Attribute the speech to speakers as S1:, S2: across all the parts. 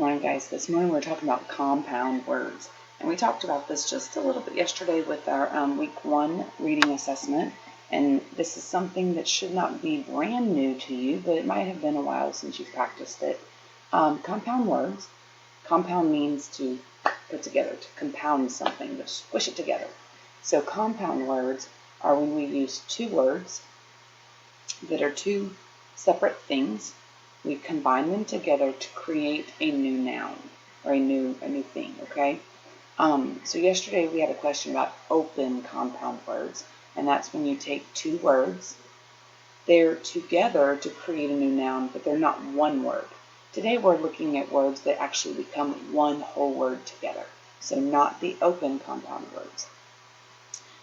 S1: Morning, guys. This morning we're talking about compound words. And we talked about this just a little bit yesterday with our week 1 reading assessment. And this is something that should not be brand new to you, but it might have been a while since you've practiced it. Compound words. Compound means to put together, to compound something, to squish it together. So compound words are when we use two words that are two separate things. We combine them together to create a new noun or a new thing, okay? So yesterday we had a question about open compound words, and that's when you take two words, they're together to create a new noun, but they're not one word. Today we're looking at words that actually become one whole word together, so not the open compound words.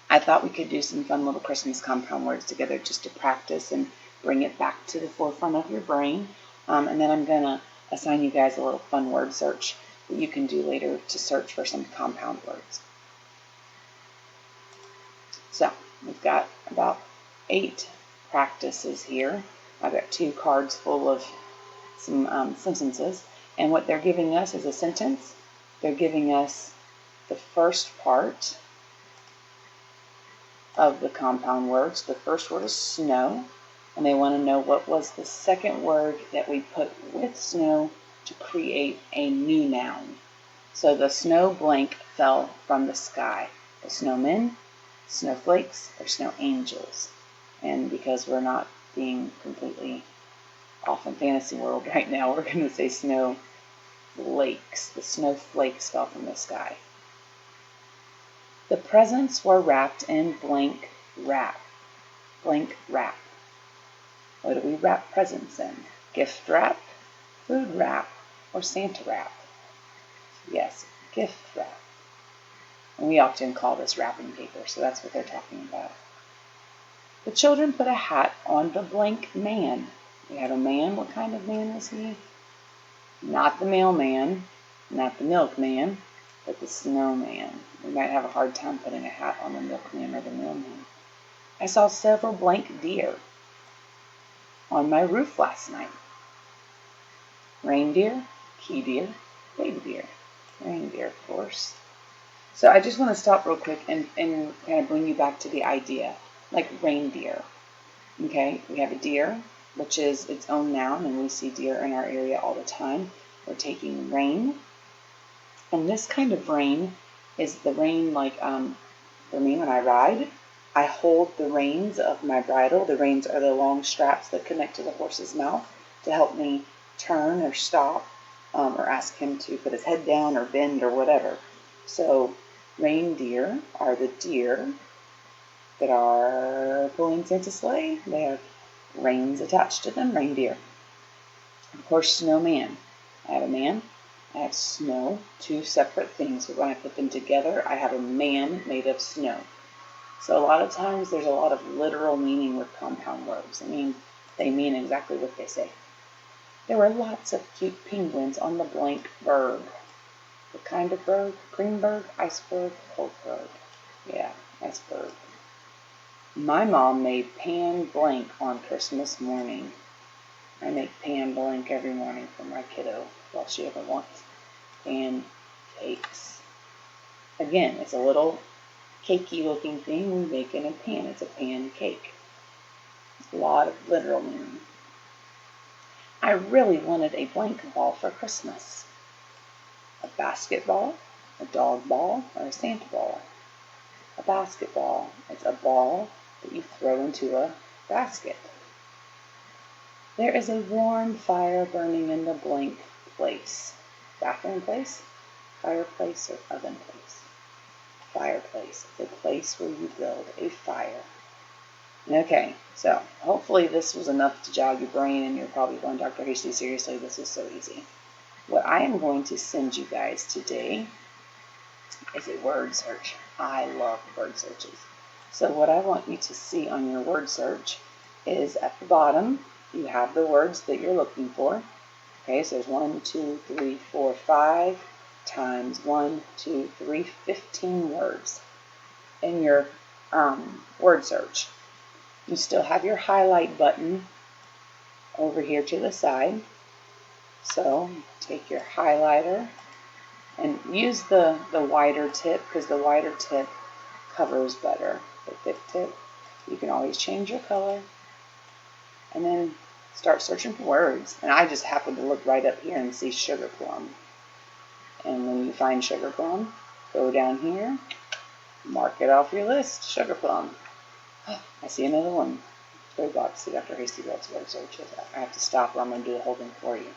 S1: I thought we could do some fun little Christmas compound words together just to practice and bring it back to the forefront of your brain. And then I'm going to assign you guys a little fun word search that you can do later to search for some compound words. So we've got about 8 practices here. I've got 2 cards full of some sentences. And what they're giving us is a sentence. They're giving us the first part of the compound words. The first word is snow, and they want to know what was the second word that we put with snow to create a new noun. So the snow blank fell from the sky. The snowmen, snowflakes, or snow angels. And because we're not being completely off in fantasy world right now, we're going to say snow flakes. The snowflakes fell from the sky. The presents were wrapped in blank wrap. Blank wrap. What do we wrap presents in? Gift wrap, food wrap, or Santa wrap? Yes, gift wrap. And we often call this wrapping paper, so that's what they're talking about. The children put a hat on the blank man. We have a man. What kind of man was he? Not the mailman, not the milkman, but the snowman. We might have a hard time putting a hat on the milkman or the mailman. I saw several blank deer on my roof last night. Reindeer, key deer, baby deer. Reindeer, of course. So I just want to stop real quick and kind of bring you back to the idea, like reindeer. Okay, we have a deer, which is its own noun, and we see deer in our area all the time. We're taking rein. And this kind of rein is the rein like, for me when I ride, I hold the reins of my bridle. The reins are the long straps that connect to the horse's mouth to help me turn or stop or ask him to put his head down or bend or whatever. So reindeer are the deer that are pulling Santa's sleigh. They have reins attached to them, reindeer. Of course, snowman. I have a man. I have snow, 2 separate things, but when I put them together, I have a man made of snow. So a lot of times there's a lot of literal meaning with compound words. I mean, they mean exactly what they say. There were lots of cute penguins on the blank berg. What kind of berg? Greenberg, iceberg, Hulkberg. Yeah, iceberg. My mom made pan blank on Christmas morning. I make pan blank every morning for my kiddo. All she ever wants. Pancakes. Again, it's a little cakey looking thing we make in a pan. It's a pancake. It's a lot of literal meaning. I really wanted a blank ball for Christmas. A basketball, a dog ball, or a Santa ball. A basketball. It's a ball that you throw into a basket. There is a warm fire burning in the blank place. Bathroom place, fireplace, or oven place? Fireplace, the place where you build a fire. Okay, so hopefully this was enough to jog your brain, and you're probably going, Dr. Hasty, seriously, this is so easy. What I am going to send you guys today is a word search. I love word searches. So what I want you to see on your word search is at the bottom, you have the words that you're looking for. Okay, so there's 1, 2, 3, 4, 5 times 1, 2, 3, 15 words in your word search. You still have your highlight button over here to the side. So take your highlighter and use the wider tip, because the wider tip covers better. The thick tip, you can always change your color, and then start searching for words. And I just happened to look right up here and see sugar plum. And when you find sugar plum, go down here, mark it off your list, sugar plum. I see another one. Third box, see Dr. Hasty Wells word searches. I have to stop or I'm going to do the whole thing for you.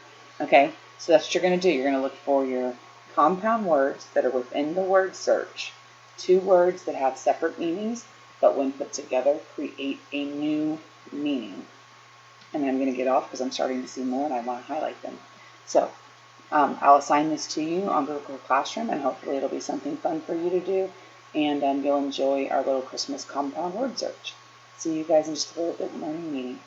S1: Okay, so that's what you're going to do. You're going to look for your compound words that are within the word search. 2 words that have separate meanings, but when put together, create a new meaning. And I'm going to get off because I'm starting to see more and I want to highlight them. So I'll assign this to you on Google Classroom, and hopefully it'll be something fun for you to do, and you'll enjoy our little Christmas compound word search. See you guys in just a little bit morning meeting.